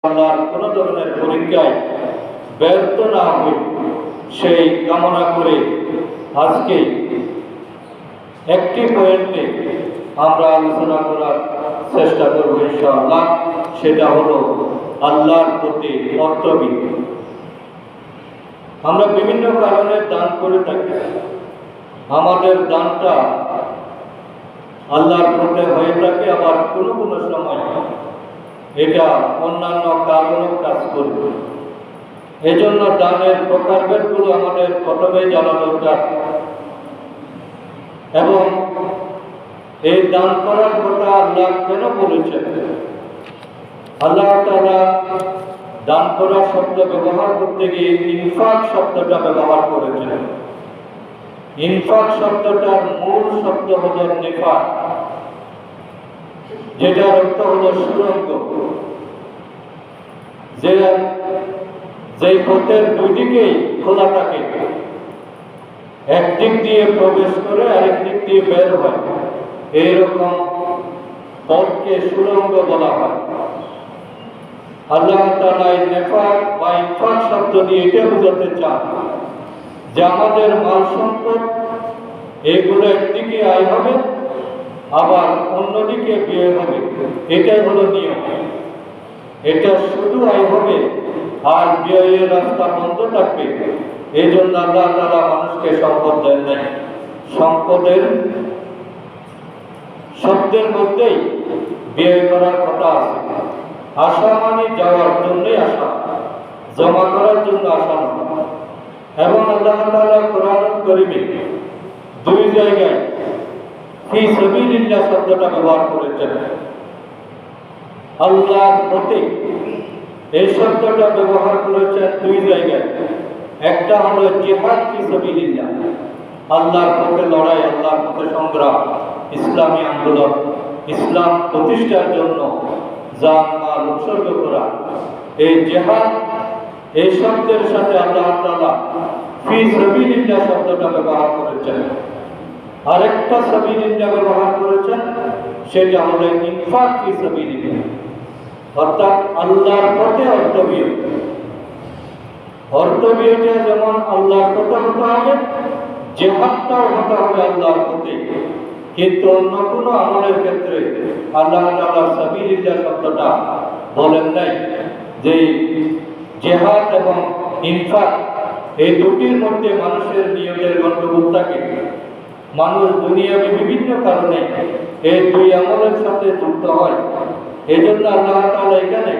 আল্লাহর কোনো ধরনের পরীক্ষায় ব্যর্থ না হই সেই কামনা করে আজকে একটি পয়েন্টে আমরা আলোচনা করার চেষ্টা করব ইনশাআল্লাহ। সেটা হলো আল্লাহর প্রতি কর্তব্য। আমরা বিভিন্ন কারণে দান করে থাকি। আমাদের দানটা আল্লাহর প্রতি হয়ে থাকে, আবার কোনো কোনো সময় এটা অন্যান্য কারণেও কাজ করবে। এজন্য দানের প্রকারভেদগুলো আমাদের প্রথমে জানা দরকার, এবং এই দান করার কথা আল্লাহ কেন বলেছেন। আল্লাহ তাআলা দান করার শব্দ ব্যবহার করতে গিয়ে ইনফাক শব্দটা ব্যবহার করেছেন। ইনফাক শব্দটার মূল শব্দ হলো নেফাক, যেটার অর্থ হলো সুরঙ্গ। যে পথের দুই দিকেই খোলা থাকে, একদিক দিয়ে প্রবেশ করে আরেক দিক দিয়ে বের হয়, এইরকম পথকে সুরঙ্গ বলা হয়। আল্লাহ তাআলা নেফাক বা ইনফাক শব্দ দিয়ে এটা বোঝাতে চান যে আমাদের মাল সম্পদ এগুলো একদিকে আয় হবে, আবার অন্যদিকে ব্যয় হবে। এটাই হলো নিয়ম। এটা শুধু আয় হবে আর ব্যয়ের রাস্তা বন্ধ থাকবে। এই জন্য আল্লাহ তাআলা মানুষকে সম্পদ দেন নাই। সম্পদের শব্দের মধ্যেই ব্যয় করার কথা আছে। আশা মানে যাওয়ার জন্যই আশা, জমা করার জন্য আশা নয়। এবং আল্লাহ তাআলা কোরআন কারীমে দুই জায়গায় ফি সাবিলিল্লাহ শব্দটা ব্যবহার করেছেন। আল্লাহর পথে এই শব্দটা ব্যবহার করেছেন দুই জায়গায়। একটা হলো জিহাদ ফি সাবিলিল্লাহ, আল্লাহর পথে লড়াই, আল্লাহর পথে সংগ্রাম, ইসলামী আন্দোলন, ইসলাম প্রতিষ্ঠার জন্য জান মাল উৎসর্গ করা। এই জিহাদ এই শব্দের সাথে আল্লাহ তাআলা ফি সাবিলিল্লাহ শব্দটা ব্যবহার করেছেন। আরেকটা সাবিলিল্লাহ ব্যবহার করেছেন, সেটা হলো ইনফাক ফি সাবিলিল্লাহ, অর্থাৎ আল্লাহর পথে অর্থব্যয়। অর্থব্যয়টা যেমন আল্লাহর পথে হতে হবে, জিহাদটাও হতে হবে আল্লাহর পথে। কিন্তু অন্য কোনো আমলের ক্ষেত্রে আল্লাহ তাআলা সাবিলিল্লাহ শব্দটা বলেন নাই। যে জিহাদ এবং ইনফাক এই দুটির মধ্যে মানুষের নিয়তের গণ্ডগোল থাকে। মানুষ দুনিয়াবী বিভিন্ন কারণে এই দুই আমলের সাথে যুক্ত হয়। এই জন্য আল্লাহ তাআলা এখানে